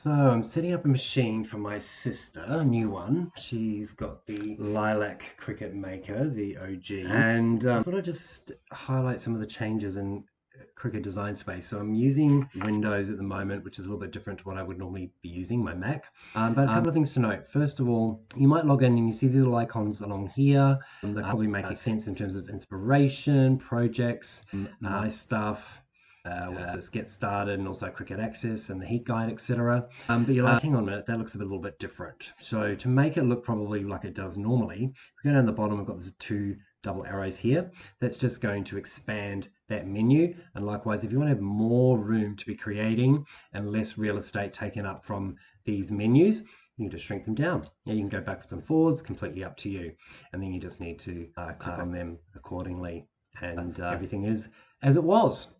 So I'm setting up a machine for my sister, a new one. She's got the Lilac Cricut Maker, the OG, and I thought I'd just highlight some of the changes in Cricut Design Space. So I'm using Windows at the moment, which is a little bit different to what I would normally be using, my Mac. But a couple of things to note. First of all, you might log in and you see these little icons along here. They're probably making sense in terms of inspiration, projects, my stuff. What's this, get started, and also Cricut access and the heat guide, etc. But you're like, hang on a minute, that looks a little bit different. So to make it look probably like it does normally, if we go down the bottom, we've got these two double arrows here. That's just going to expand that menu. And likewise, if you want to have more room to be creating and less real estate taken up from these menus, you can just shrink them down. Yeah, you can go backwards and forwards, completely up to you. And then you just need to click on them accordingly. And everything is as it was.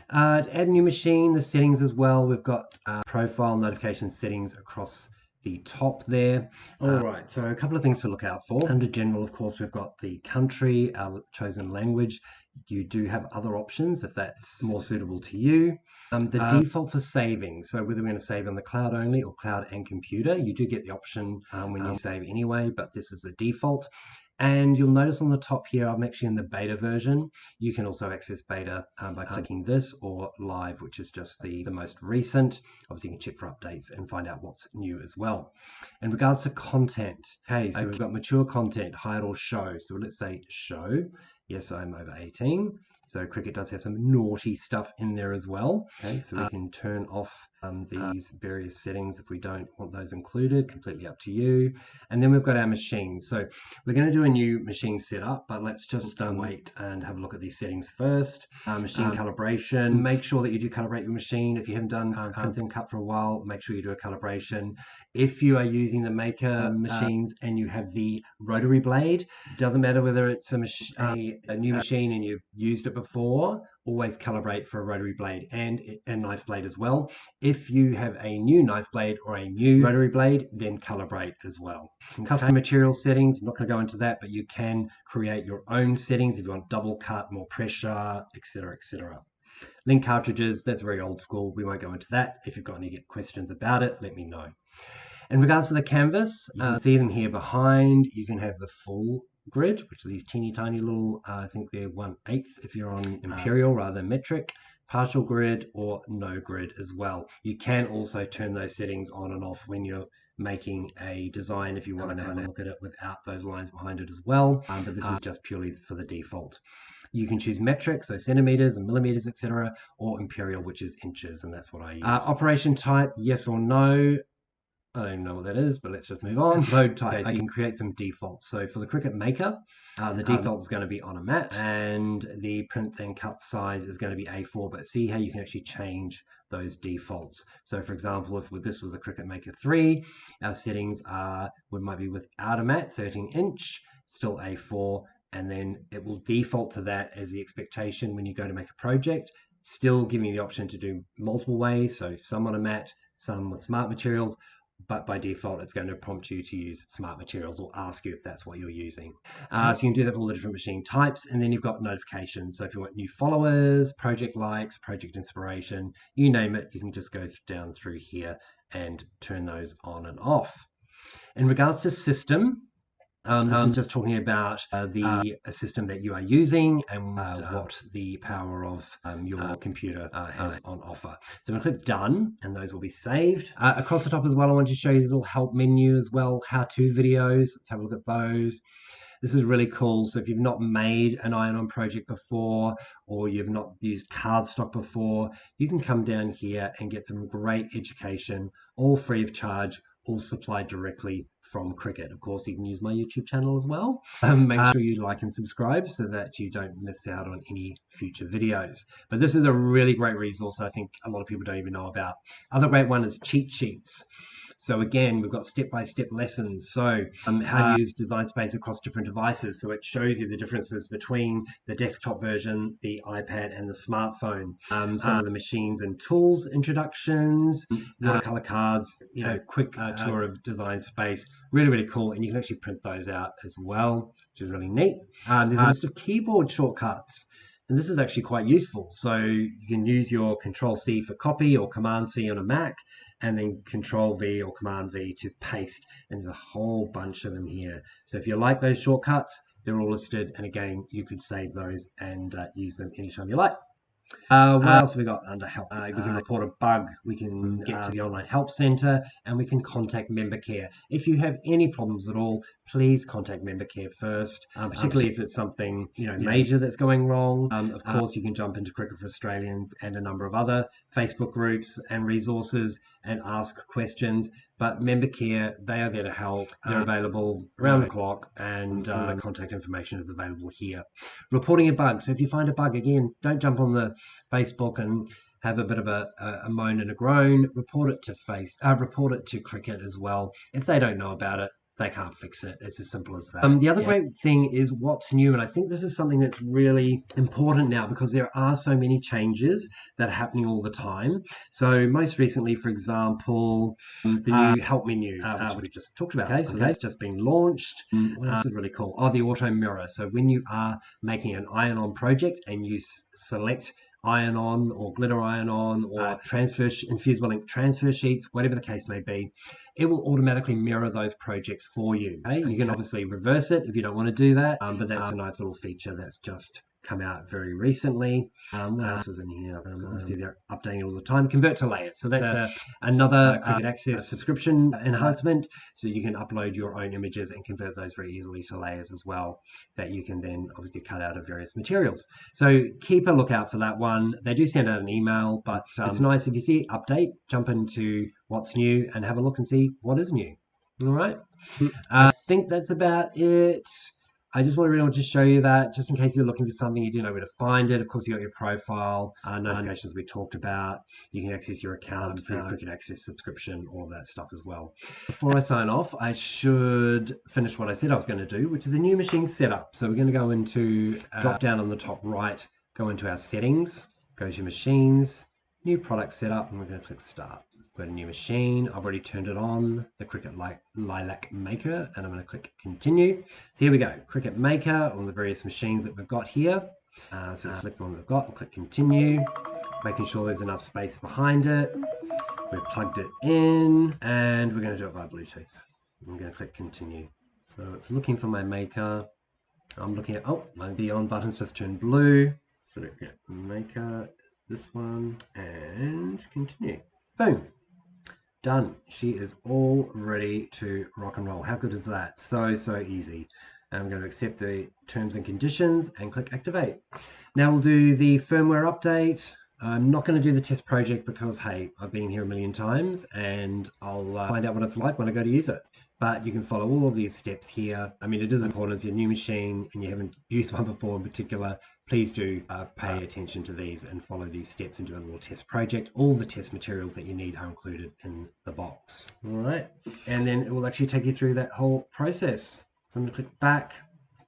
To add a new machine, the settings as well, we've got profile notification settings across the top there. All right, so a couple of things to look out for. Under general, of course, we've got the country, our chosen language. You do have other options if that's more suitable to you. The default for saving, so whether we're going to save on the cloud only or cloud and computer, you do get the option when you save anyway, but this is the default. And you'll notice on the top here, I'm actually in the beta version. You can also access beta by clicking this, or live, which is just the most recent. Obviously, you can check for updates and find out what's new as well. In regards to content, okay, so we've got mature content, hide or show. So let's say show. Yes, I'm over 18. So Cricut does have some naughty stuff in there as well. Okay, so we can turn off these various settings if we don't want those included, completely up to you. And then we've got our machine. So we're going to do a new machine setup, but let's just wait and have a look at these settings first. Machine calibration, make sure that you do calibrate your machine. If you haven't done print and cut for a while, make sure you do a calibration. If you are using the Maker machines and you have the rotary blade, it doesn't matter whether it's a new machine and you've used it before, always calibrate for a rotary blade and a knife blade as well. If you have a new knife blade or a new rotary blade, then calibrate as well. Custom material settings, I'm not going to go into that, but you can create your own settings if you want double cut, more pressure, etc., etc. Link cartridges, that's very old school. We won't go into that. If you've got any questions about it, let me know. In regards to the canvas, you can see them here behind. You can have the full grid, which are these teeny tiny little, I think they're 1/8 if you're on imperial rather than metric, partial grid or no grid as well. You can also turn those settings on and off when you're making a design if you want to have a look at it without those lines behind it as well, but this is just purely for the default. You can choose metric, so centimeters and millimeters, etc., or imperial, which is inches, and that's what I use. Operation type, yes or no. I don't even know what that is, but let's just move on. Mode type, so you can create some defaults. So for the Cricut Maker, the default is going to be on a mat, and the print and cut size is going to be A4, but see how you can actually change those defaults. So for example, if this was a Cricut Maker 3, our settings might be without a mat, 13-inch, still A4, and then it will default to that as the expectation when you go to make a project, still giving you the option to do multiple ways, so some on a mat, some with smart materials, but by default, it's going to prompt you to use smart materials or ask you if that's what you're using. So you can do that for all the different machine types, and then you've got notifications. So if you want new followers, project likes, project inspiration, you name it, you can just go down through here and turn those on and off. In regards to system, this is just talking about the system that you are using and what the power of your computer has on offer. So I'm going to click done, and those will be saved. Across the top as well, I want to show you this little help menu as well, how-to videos. Let's have a look at those. This is really cool. So if you've not made an iron-on project before, or you've not used cardstock before, you can come down here and get some great education, all free of charge, all supplied directly from Cricut. Of course, you can use my YouTube channel as well. Make sure you like and subscribe so that you don't miss out on any future videos. But this is a really great resource I think a lot of people don't even know about. Other great one is cheat sheets. So again, we've got step-by-step lessons. So how to use Design Space across different devices. So it shows you the differences between the desktop version, the iPad, and the smartphone. Some of the machines and tools introductions, watercolor cards, quick tour of Design Space. Really, really cool. And you can actually print those out as well, which is really neat. There's a list of keyboard shortcuts. And this is actually quite useful. So you can use your Control-C for copy or Command-C on a Mac, and then Control-V or Command-V to paste. And there's a whole bunch of them here. So if you like those shortcuts, they're all listed. And again, you could save those and use them anytime you like. What else have we got under help? We can report a bug, we can get to the online help center, and we can contact member care. If you have any problems at all, please contact member care first, particularly if it's something major that's going wrong. Of course, you can jump into Cricut for Australians and a number of other Facebook groups and resources and ask questions. But member care, they are there to help. They're available around the clock, and the contact information is available here. Reporting a bug. So if you find a bug, again, don't jump on the Facebook and have a bit of a moan and a groan. Report it to Cricut as well. If they don't know about it, they can't fix it. It's as simple as that. The other great thing is what's new, and I think this is something that's really important now because there are so many changes that are happening all the time. So most recently, for example, the new help menu, which we just talked about. Okay, so that's just been launched. What else is really cool? Oh, the auto mirror. So when you are making an iron-on project and you select iron-on or glitter iron-on or infusible ink transfer sheets, whatever the case may be, it will automatically mirror those projects for you. Okay? You can obviously reverse it if you don't want to do that, but that's a nice little feature that's just come out very recently. What else is in here? Obviously, they're updating it all the time. Convert to layers. So that's another Cricut Access subscription enhancement. So you can upload your own images and convert those very easily to layers as well, that you can then obviously cut out of various materials. So keep a lookout for that one. They do send out an email, but it's nice if you see update, jump into what's new and have a look and see what is new. All right. I think that's about it. I just really want to show you that, just in case you're looking for something, you do know where to find it. Of course, you got your profile, notifications we talked about. You can access your account for your Cricut Access subscription, all of that stuff as well. Before I sign off, I should finish what I said I was going to do, which is a new machine setup. So we're going to go into drop down on the top right, go into our settings, go to machines, new product setup, and we're going to click start. Got a new machine. I've already turned it on, the Cricut Lilac Maker, and I'm going to click continue. So here we go, Cricut Maker on the various machines that we've got here. So select the one we've got and click continue, making sure there's enough space behind it. We've plugged it in, and we're going to do it via Bluetooth. I'm going to click continue. So it's looking for my Maker. I'm looking at, my the on button's just turned blue. So Cricut Maker is this one, and continue. Boom. Done. She is all ready to rock and roll. How good is that? So easy. I'm going to accept the terms and conditions and click activate. Now we'll do the firmware update. I'm not going to do the test project because, hey, I've been here a million times and I'll find out what it's like when I go to use it. But you can follow all of these steps here. I mean, it is important if you're a new machine and you haven't used one before in particular, please do pay attention to these and follow these steps and do a little test project. All the test materials that you need are included in the box. All right. And then it will actually take you through that whole process. So I'm going to click back,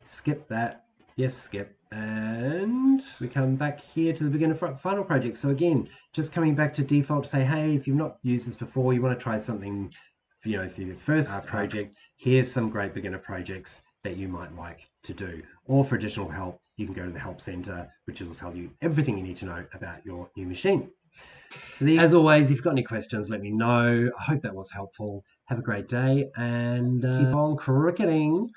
skip that. Yes, skip. And we come back here to the beginner final project. So again, just coming back to default to say, hey, if you've not used this before, you want to try something, for your first project, here's some great beginner projects that you might like to do. Or for additional help, you can go to the help center, which will tell you everything you need to know about your new machine. So as always, if you've got any questions, let me know. I hope that was helpful. Have a great day and keep on cricketing.